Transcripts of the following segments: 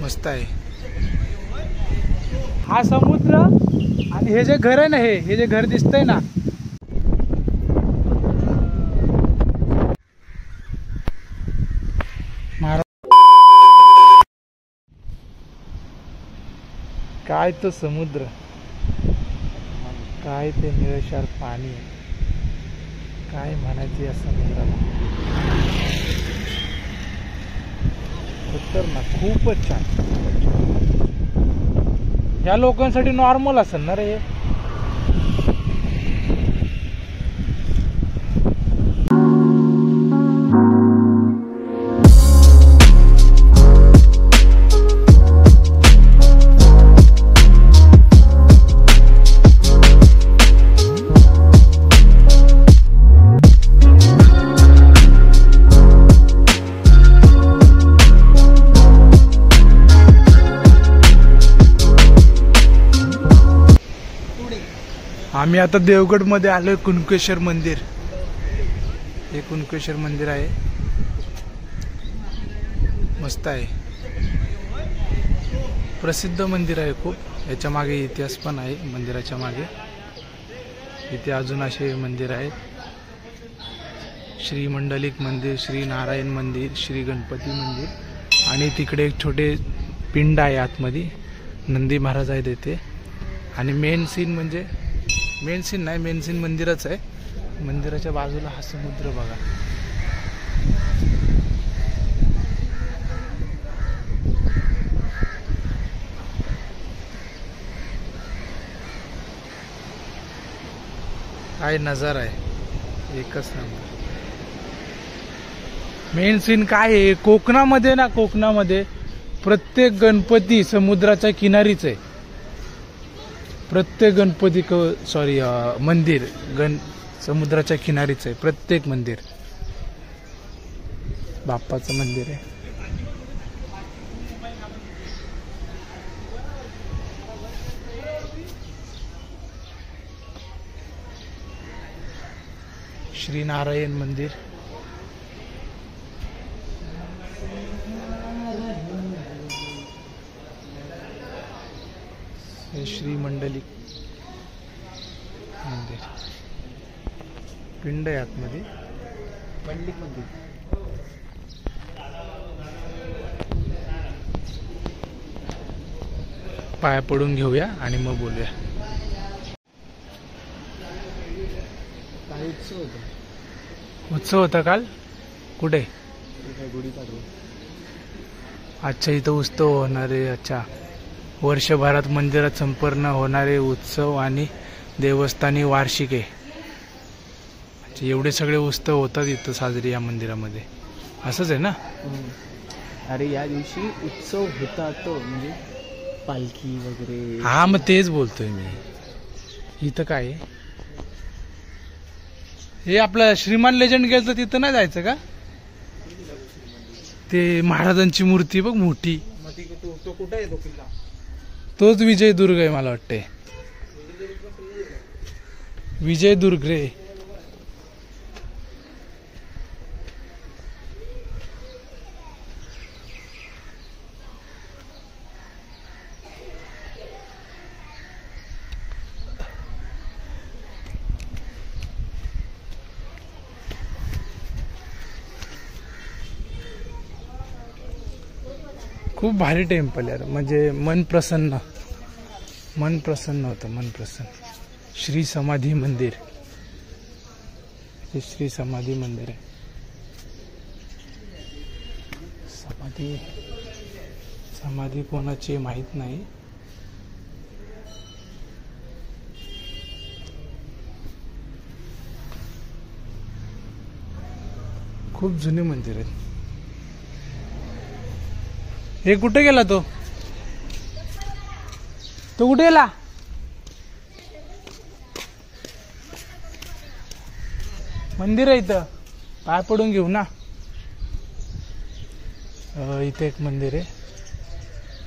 मस्त आहे हा समुद्र आणि हे जे घर आहे ना, हे जे घर दिसतंय ना, काय तो समुद्र, काय ते निळशार पाणी, काय म्हणायचे या समुद्राला. खतरनाक, खूपच छान. ह्या लोकांसाठी नॉर्मल असेल ना रे. आम्ही आता देवगड मध्ये आलोय. कुणकेश्वर मंदिर, हे कुणकेश्वर मंदिर आहे, मस्त आहे, प्रसिद्ध मंदिर आहे खूप. याच्या मागे इतिहास पण आहे मंदिराच्या मागे. इथे अजून असे मंदिर आहेत, श्री मंडलिक मंदिर, श्री नारायण मंदिर, श्री गणपती मंदिर, आणि तिकडे एक छोटे पिंड आहे आतमध्ये, नंदी महाराज आहेत इथे. आणि मेन सीन म्हणजे मेन सीन मंदिरच आहे. मंदिराच्या बाजूला हा समुद्र बघा. काय नजारा आहे, एकच नंबर. मेन सीन काय आहे, कोकणामध्ये ना, कोकणामध्ये प्रत्येक गणपती समुद्राच्या किनारीच आहे. प्रत्येक गणपती मंदिर समुद्राच्या किनारीच आहे. प्रत्येक मंदिर बाप्पाचं मंदिर आहे. श्री नारायण मंदिर, श्री मंडलिक मंदिर, पिंड आहे आतमध्ये. मंडलिक मंदिर. पाया पडून घेऊया आणि मग बोलूया. काय उत्सव होता काल? कुठे? अच्छा, इथं उत्सव होणारे. अच्छा, वर्षभरात मंदिरात संपन्न होणारे उत्सव आणि देवस्थानी वार्षिक आहे. अच्छा, एवढे सगळे उत्सव होतात इथं साजरी या मंदिरामध्ये, असंच आहे ना? अरे या दिवशी उत्सव होता तो, म्हणजे पालखी वगैरे. हा, मग तेच बोलतोय मी. इथं काय आहे? हे आपलं श्रीमान लेजंड गेलं तर तिथं नाही जायचं का? ते महाराजांची मूर्ती बघ मोठी. तो कुठे आहे तो किल्ला? तोच विजयदुर्ग आहे मला वाटते. विजयदुर्ग रे. खूप भारी टेम्पल यार, म्हणजे मन प्रसन्न होतं, मन प्रसन्न. श्री समाधी मंदिर, हे श्री समाधी मंदिर आहे. समाधी कोणाची माहित नाही. खूप जुने मंदिर आहेत. हे कुठे गेला तो कुठे गेला? मंदिर आहे इथं, पाय पडून घेऊ ना. इथे एक मंदिर आहे,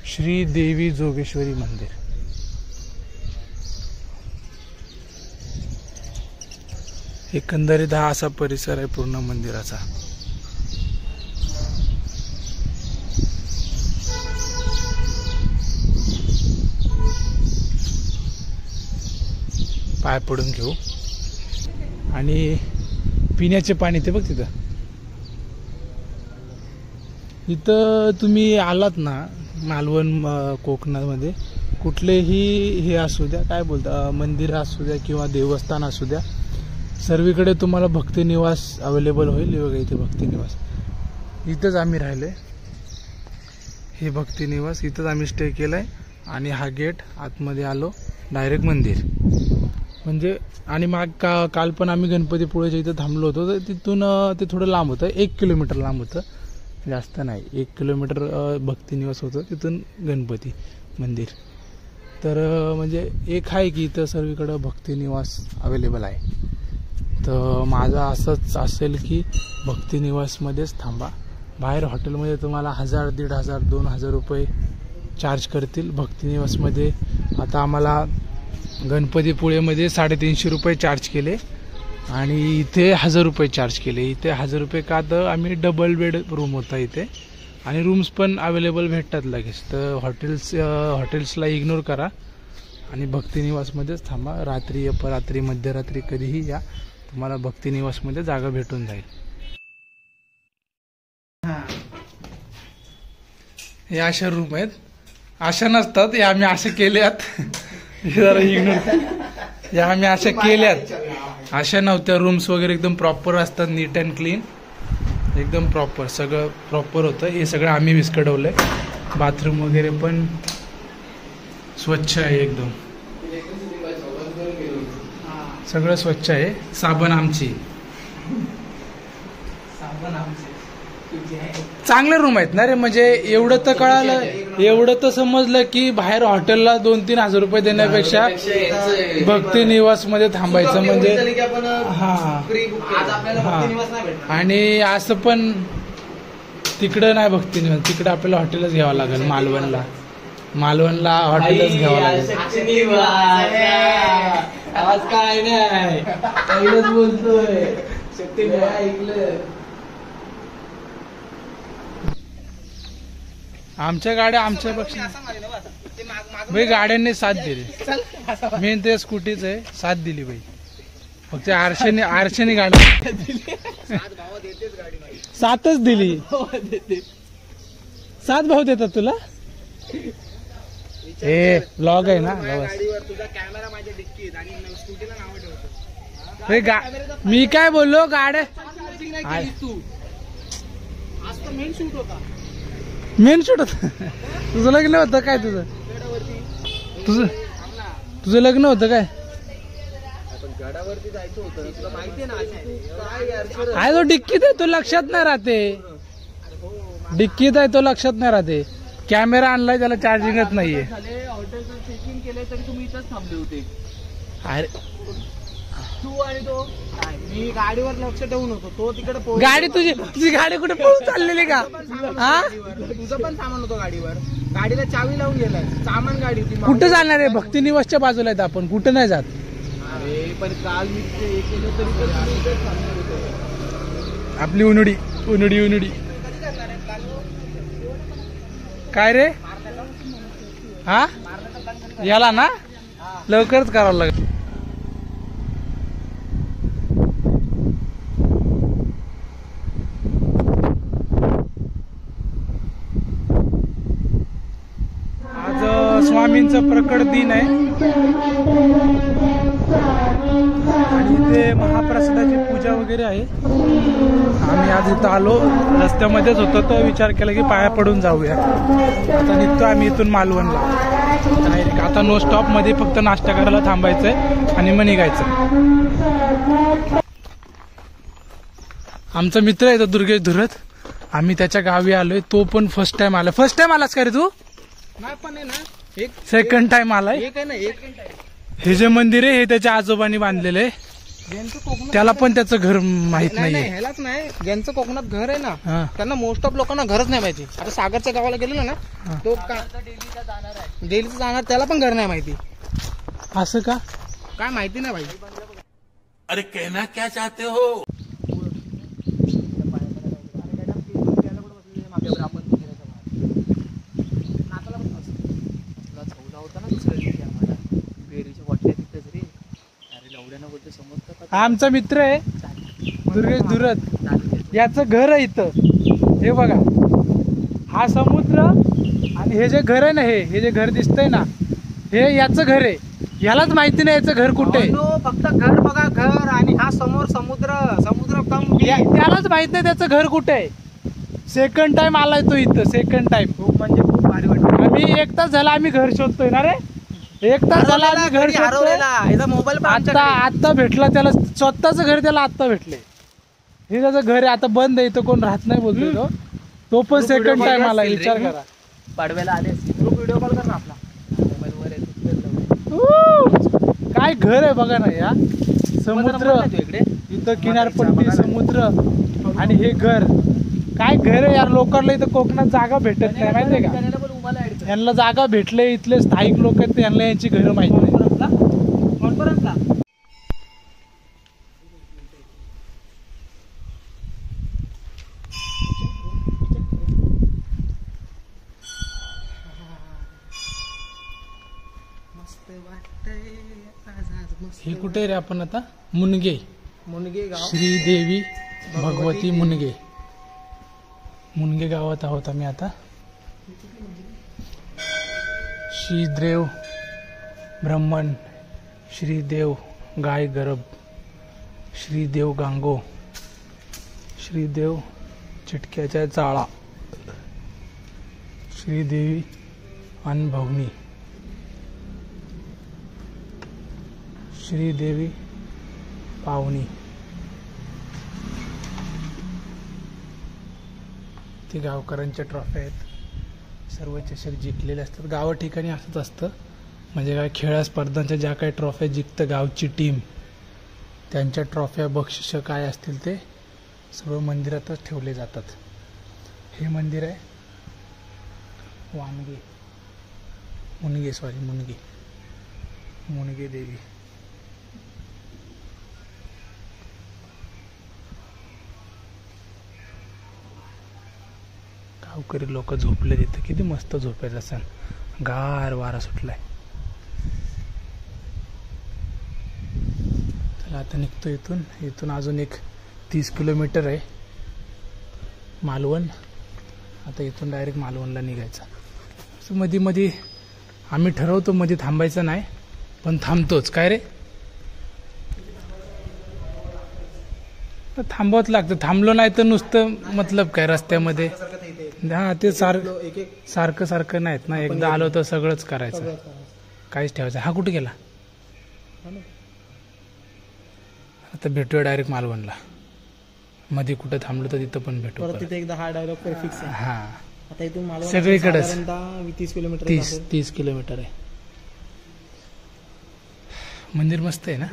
श्री देवी जोगेश्वरी मंदिर. एकंदरीत हा असा परिसर आहे पूर्ण मंदिराचा. पाय पडून घेऊ. आणि पिण्याचे पाणी ते बघ तिथं. इथं तुम्ही आलात ना मालवण कोकणामध्ये कुठलेही हे असू द्या, काय बोलता, मंदिर असू द्या किंवा देवस्थान असू द्या, सर्वीकडे तुम्हाला भक्तिनिवास अवेलेबल होईल. बघा इथे भक्तिनिवास, इथंच आम्ही राहिलोय. हे भक्तिनिवास, इथंच आम्ही स्टे केलाय. आणि हा गेट, आतमध्ये आलो डायरेक्ट मंदिर. म्हणजे आणि काल पण आम्ही गणपतीपुळेच्या इथं थांबलो होतो, तर तिथून ते थोडं लांब होतं, 1 किलोमीटर लांब होतं, जास्त नाही, 1 किलोमीटर भक्तिनिवास होतं, तिथून गणपती मंदिर. तर म्हणजे एक आहे की इथं सर्वीकडं भक्तिनिवास अवेलेबल आहे. तर माझं असंच असेल की भक्तिनिवासमध्येच थांबा. बाहेर हॉटेलमध्ये तुम्हाला 1000, 1500, 2000 रुपये चार्ज करतील. भक्तिनिवासमध्ये आता आम्हाला गणपतीपुळेमध्ये 350 रुपये चार्ज केले आणि इथे 1000 रुपये चार्ज केले. इथे 1000 रुपये का, तर आम्ही डबल बेड रूम होता इथे आणि रूम्स पण अवेलेबल भेटतात लगेच. तर हॉटेल्सला इग्नोर करा आणि भक्तिनिवासमध्येच थांबा. रात्री, अपरात्री, मध्यरात्री कधीही या, तुम्हाला भक्तिनिवासमध्ये जागा भेटून जाईल. हे अशा रूम आहेत, अशा नसतात, हे आम्ही असे केल्यात. जरा इग्नोर, या आम्ही अशा केल्यात, अशा नव्हत्या. रूम्स वगैरे एकदम प्रॉपर असतात, नीट अँड क्लीन, एकदम प्रॉपर, सगळं प्रॉपर होतं. हे सगळं आम्ही विस्कटवलंय. बाथरूम वगैरे पण स्वच्छ आहे एकदम, सगळं स्वच्छ आहे. साबण आमची, चांगले रूम आहेत ना रे. म्हणजे एवढं तर कळालं, एवढं तर समजलं की बाहेर हॉटेलला 2-3 हजार रुपये देण्यापेक्षा भक्तिनिवास मध्ये थांबायचं. म्हणजे आणि असं पण तिकडं नाही भक्तिनिवास, तिकडं आपल्याला हॉटेलच घ्यावं लागेल. मालवणला हॉटेलच घ्यावं लागेल. आज काय नाही, पहिलंच बोलतोय, शक्ती ऐकलं. आमच्या गाड्या आमच्यापेक्षा भाई गाड्यांनी साथ दिली. मेन ते स्कूटीच आहे, साथ दिली भाई. फक्त आरशेने गाडी साथच दिली. 7 भाऊ देतात तुला. हे ब्लॉग आहे ना, मी काय बोललो, गाड्या मेन शूट होता. तुझं लग्न होतं काय? तुझं लग्न होतं काय? आहे तो डिक्कीत आहे, तो लक्षात नाही राहते. डिक्कीत आहे तो लक्षात नाही राहते. कॅमेरा आणलाय, त्याला चार्जिंगच नाहीये. हॉटेलचं चेकिंग केलंय तरी तुम्ही इथंच थांबले होते. अरे तू आणि तो, मी गाडीवर लक्ष ठेवून होतो, तो तिकडे. गाडी तुझी गाडी कुठे पळून चाललेली का? हा, तुझं पण सामान होतं गाडीवर, गाडीला चावी लावून गेलाय. सामान गाडी होती. कुठं जाणार आहे? भक्तिनिवासच्या बाजूला आहेत आपण, कुठं नाही जात. अरे पण काल मी ते केलं तरी पण तुम्ही इथेच थांबले होते. आपली उनुडी काय रे? हा, याला ना लवकरच करावं लागेल. आज स्वामींचा प्रकट दिन आहे आणि इथे महाप्रसादाची पूजा वगैरे आहे. आम्ही आज इथं आलो, रस्त्यामध्येच होतो तर विचार केला की पाया पडून जाऊया. आता निघतो आम्ही इथून मालवणला. आता नो स्टॉप मध्ये फक्त नाश्ता करायला थांबायचंय आणि मग निघायचं. आमचा मित्र आहे तो दुर्गेश धुरत, आम्ही त्याच्या गावी आलोय. तो पण फर्स्ट टाइम आला. फर्स्ट टाइम आलास का रे तू? नाही पण आहे ना, एक सेकंड टाइम आलाय. एक आहे ना, एक हे जे मंदिर आहे हे त्याच्या आजोबांनी बांधलेलं आहे. त्याला पण त्याचं घर माहित नाहीये. ह्यालाच नाही, ज्यांचं कोकणात घर आहे हा. ना, त्यांना मोस्ट ऑफ लोकांना घरच नाही माहिती. आता सागरच्या गावाला गेलेलो ना, तो डेलीचं जाणार, त्याला पण घर नाही माहिती. असं का? काय माहिती नाही भाई. अरे कहना क्या चाहते हो? हा आमचा मित्र आहे दुर्गेश धुरत. याचं घर आहे इथं. हे बघा हा समुद्र आणि हे जे घर आहे ना, हे जे घर दिसतंय ना, हे याचं घर आहे. यालाच माहिती नाही याचं घर कुठे आहे. फक्त घर बघा, घर, आणि हा समोर समुद्र. समुद्र कम त्यालाच माहित नाही त्याचं घर कुठे आहे. सेकंड टाइम आलाय तो इथं. Second time. खूप म्हणजे खूप भारी वाटतं. आम्ही 1 तास झाला आम्ही घर शोधतोय ना रे. 1 तास झाला आम्ही घर शोधतोय. याचा मोबाईल पण आता भेटला त्याला. स्वतःचं घर त्याला आता भेटले. हे त्याचं घर आहे. आता बंद आहे. इथं कोण राहत नाही बोलतोय तो पण सेकंड टाइम आला. विचार करा. पाडव्याला आले ग्रुप व्हिडिओ कॉल कर ना आपला मोबाईल वर. काय घर आहे बघा ना. या समुद्र इकडे इथं किनारपट्टी, समुद्र आणि हे घर. काय घर आहे यार. लोकांना इथं कोकणात जागा भेटत नाही माहितीये का. यांना जागा भेटले. इथले स्थायिक लोक आहेत यांना यांची घरं माहिती नाही. कॉन्फरन्सला हे कुठे रे आपण आता. मुनगे गाव. श्रीदेवी भगवती मुनगे. मुनगे गावात आहोत आम्ही आता. श्रीदेव ब्रह्मण, श्रीदेव गाय गरब, श्रीदेव गांगो, श्रीदेव चिटक्याच्या चाळा, श्रीदेवी अनभवनी, श्रीदेवी पावनी. ते गावकऱ्यांच्या ट्रॉफ्या आहेत. सर्व चषक जिंकलेले असतात. गाव ठिकाणी असंच असतं. म्हणजे काय खेळ स्पर्धांच्या ज्या काही ट्रॉफ्या जिंकतं गावची टीम, त्यांच्या ट्रॉफ्या बक्षिसं काय असतील ते सर्व मंदिरातच ठेवले जातात. हे मंदिर आहे मुनगे देवी. गावकरी लोक झोपले तिथे. किती मस्त झोपायचं असेल. गार वारा सुटलाय. चला आता निघतो इथून अजून एक 30 किलोमीटर आहे मालवण. आता इथून डायरेक्ट मालवणला निघायचं. असं मध्ये आम्ही ठरवतो मध्ये थांबायचं नाही, पण थांबतोच. काय रे, थांबवत लागतं. थांबलो नाही तर नुसतं मतलब काय रस्त्यामध्ये. हा ते सारखं नाहीत ना. एकदा आलो तर सगळंच करायचं, काहीच ठेवायचं. हा कुठे गेला. आता भेटूया डायरेक्ट मालवणला. मध्ये कुठं थांबलो तर तिथं पण भेटू. तिथे एकदा हा डायलॉग फिक्स आहे. हा आता इथून मालवण सगळीकडेच 30 किलोमीटर. 30 किलोमीटर आहे. मंदिर मस्त आहे ना.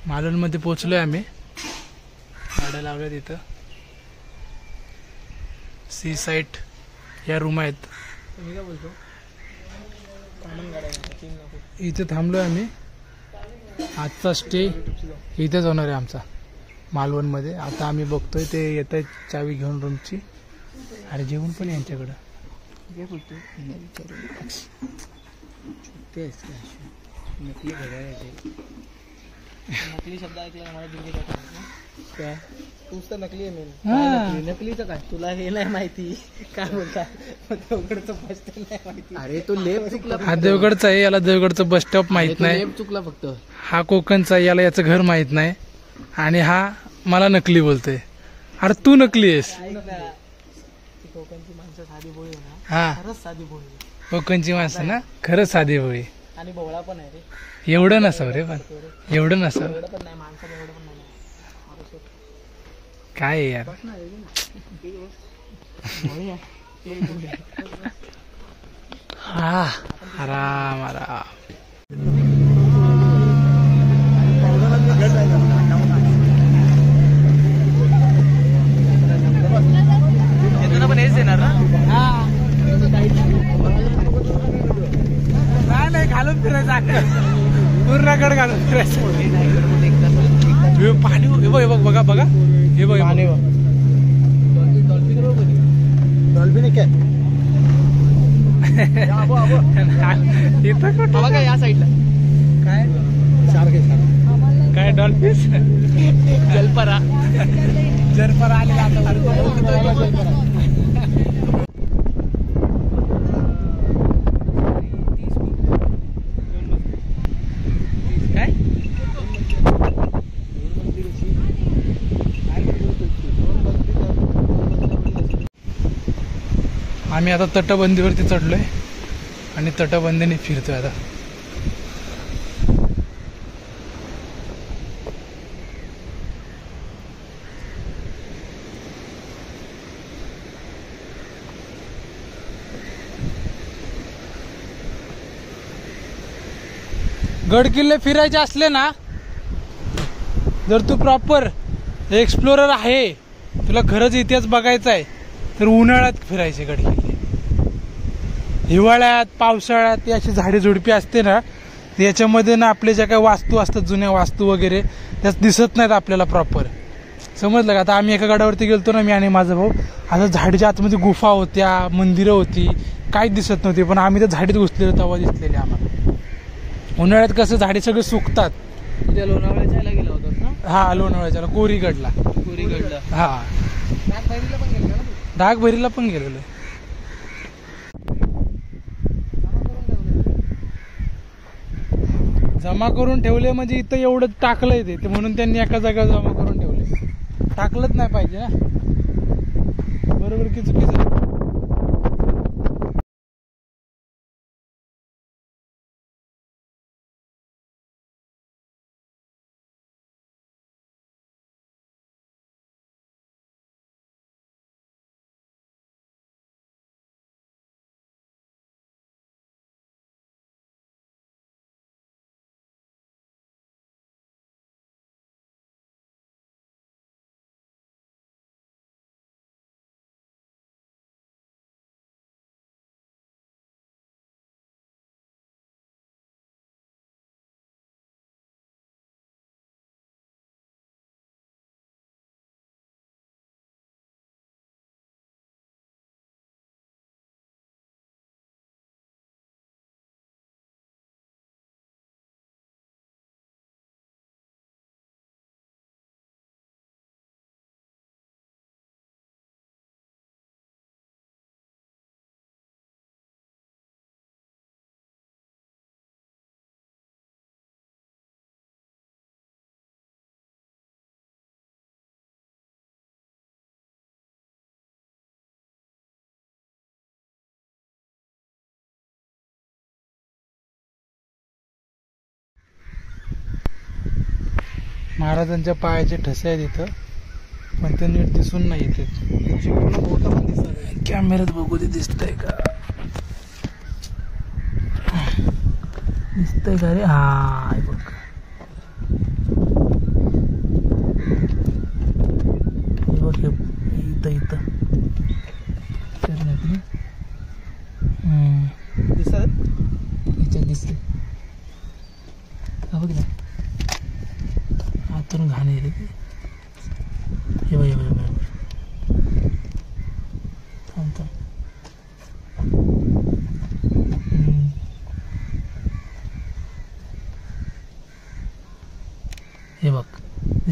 मालवणमध्ये पोहोचलोय आम्ही. गाड्या लावल्या तिथं. सी साईट या रूम आहेत. मी काय बोलतो, इथे थांबलोय आम्ही. आजचा स्टे इथेच होणार आहे आमचा मालवणमध्ये. आता आम्ही बघतोय ते येत आहेत चावी घेऊन रूमची. अरे जेवण पण यांच्याकडं नकली शब्द ऐकला मला दिल्ली काय तूच तर नकली आहे मेन. हा. नकलीचं काय तुला हे नाही माहिती काय बोलतात देवगडचं बस स्टँड नाही माहिती. अरे तो लेप चुकला. हा देवगडचा आहे, याला देवगडचं बस स्टॉप माहित नाही. लेप चुकला फक्त. हा कोकणचा आहे, याला याचं घर माहित नाही. आणि हा मला नकली बोलतोय. अरे तू नकली आहेस. कोकणची माणसं साधी भोळी आहे ना. हा खरंच साधी भोळी. कोकणची माणसं ना खरंच साधी होई. आणि भोळा पण आहे रे. एवढं नसावं रे, पण एवढं नसावं. एवढं पण नाही माणसाला एवढं पण नाही. काय आहे यार. हा आराम आराम. पण हेच देणार ना. नाही घालून फिरायचं पूर्ण गड घालून फिरायचं. पाणी हे बघ बघा बघा हे बघ पाणी. डॉल्फिन काय इथं कुठं बघा या साईडला काय शार्क काय डॉल्फिन जलपरा जलपरा आलेला आता. काय आम्ही आता तटबंदीवरती चढलोय आणि तटबंदीने फिरतोय आता. गड किल्ले फिरायचे असले ना, जर तू प्रॉपर एक्सप्लोरर आहे, तुला खरंच इतिहास बघायचा आहे, तर उन्हाळ्यात फिरायचे गड किल्ले. हिवाळ्यात पावसाळ्यात अशी झाडे झुडपी असते ना, याच्यामध्ये ना आपले ज्या काही वास्तू असतात जुन्या वास्तू वगैरे त्याच दिसत नाहीत आपल्याला प्रॉपर. समजलं का. आता आम्ही एका गडावरती गेलतो ना, मी आणि माझा भाऊ. आता झाडीच्या आतमध्ये गुफा होत्या, मंदिरं होती, काहीच दिसत नव्हती. पण आम्ही त्या झाडीत घुसलेलो तेव्हा दिसलेले आम्हाला. उन्हाळ्यात कसं झाडे सगळे सुकतात. लोणावळ्याच्या ह्याला गेला होता ना. हा लोणावळ्याच्या कोरीगडला. कोरीगडला हा नागबैरीला पण गेला ना. डागभरीला पण गेलेलो. जमा करून ठेवले म्हणजे इथं एवढं टाकलंय ते म्हणून त्यांनी एका जागा जमा करून ठेवले. टाकलंच नाही पाहिजे ना, बरोबर की चुकीचं. महाराजांच्या पायाचे ठसे आहेत इथं, पण ते नीट दिसून नाही येते. कॅमेऱ्यात बघू दे, दिसतंय का, दिसतंय का रे. हा बघ, बघ इथं इथं दिसत याच्यात दिसते. बघ ना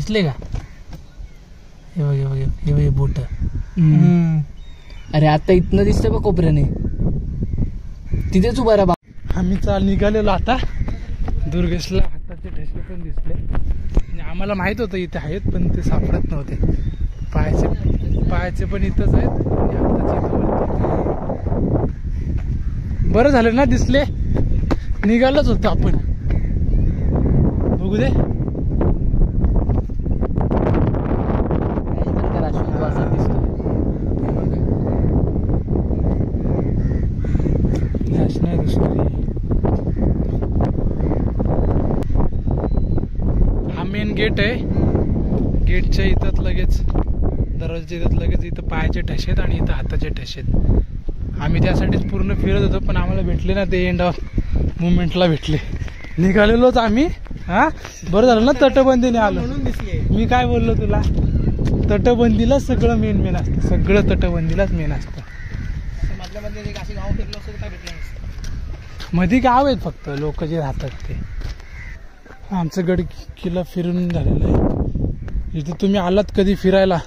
दिसले का? हे बघ हे बघ हे बघ बोट. अरे आता इथनं दिसतंय बघ कोपऱ्याने, तिथेच उभा राहा. आम्ही निघालेलो आता. दुर्गेशला हाताचे ठसे पण दिसले आणि आम्हाला माहित होतं इथे आहेत, पण ते सापडत नव्हते. पायाचे पण इथंच आहेत आणि हाताचे इथं वरती. बरं झालं ना दिसले, निघालोच होतो आपण. बघू दे. नाही दुसरी. हा मेन गेट आहे. गेटच्या इथं लगेच, दरवाजाच्या इथं लगेच इथं पायाचे ठसे आहेत आणि इथं हाताचे ठसे आहेत. आम्ही त्यासाठीच पूर्ण फिरत होतो, पण आम्हाला भेटले ना ते एंड ऑफ मुवमेंटला भेटले. निघालेलोच आम्ही. हा बरं झालं ना तटबंदीने आलो. मी काय बोललो तुला, तटबंदीला सगळं मेन असतं. सगळं तटबंदीलाच मेन असतं. मध्ये गाव आहेत फक्त लोक जे राहतात ते. आमचं गड किल्ला फिरून झालेलं आहे. इथं तुम्ही आलात कधी फिरायला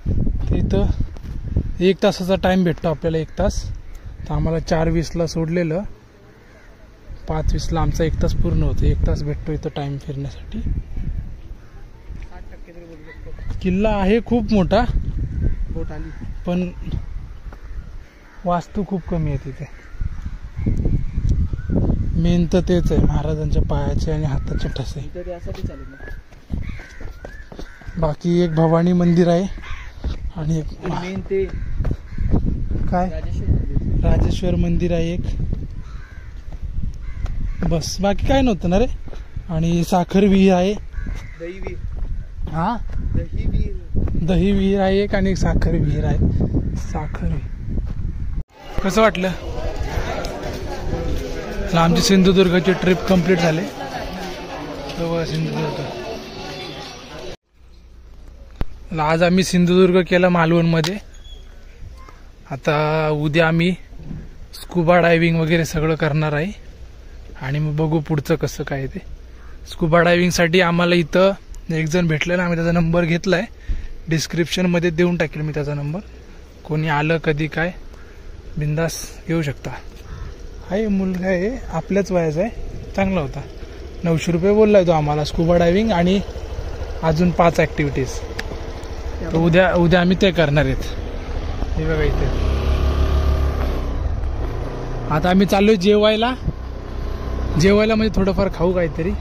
तर इथं 1 तासाचा टाइम भेटतो आपल्याला. 1 तास. तर आम्हाला 4:20ला सोडलेलं, 5:20ला आमचा 1 तास पूर्ण होतो. 1 तास भेटतो इथं टाइम फिरण्यासाठी. किल्ला आहे खूप मोठा, पण वास्तू खूप कमी आहे तिथे. मेन तर तेच आहे, महाराजांच्या पायाचे आणि हाताचे ठसे. बाकी एक भवानी मंदिर आहे आणि एक मेन ते काय राजेश्वर मंदिर आहे एक. बस बाकी काय नव्हतं ना रे. आणि साखर विहीर आहे. दही विहीर. हा दही विहीर. दही विहीर आहे एक आणि एक साखर विहीर आहे. साखर विहीर कसं वाटलं? आमची सिंधुदुर्गची ट्रिप कंप्लीट झाली. सिंधुदुर्ग. आज आम्ही सिंधुदुर्ग केला मालवणमध्ये. आता उद्या आम्ही स्कुबा डायव्हिंग वगैरे सगळं करणार आहे आणि मग बघू पुढचं कसं काय ते. स्कुबा डायव्हिंगसाठी आम्हाला इथं एक जण भेटलेला, आम्ही त्याचा नंबर घेतलाय. डिस्क्रिप्शनमध्ये देऊन टाकेल मी त्याचा नंबर. कोणी आलं कधी काय बिंदास घेऊ शकता. आहे मुलगा आहे आपल्याच वयाचा आहे, चांगला होता. 900 रुपये बोललाय तो आम्हाला. स्कुबा डायव्हिंग आणि अजून 5 ॲक्टिव्हिटीज. तर उद्या आम्ही ते करणार आहेत. हे बघा इथे. आता आम्ही चाललोय जेवायला म्हणजे थोडंफार खाऊ काहीतरी.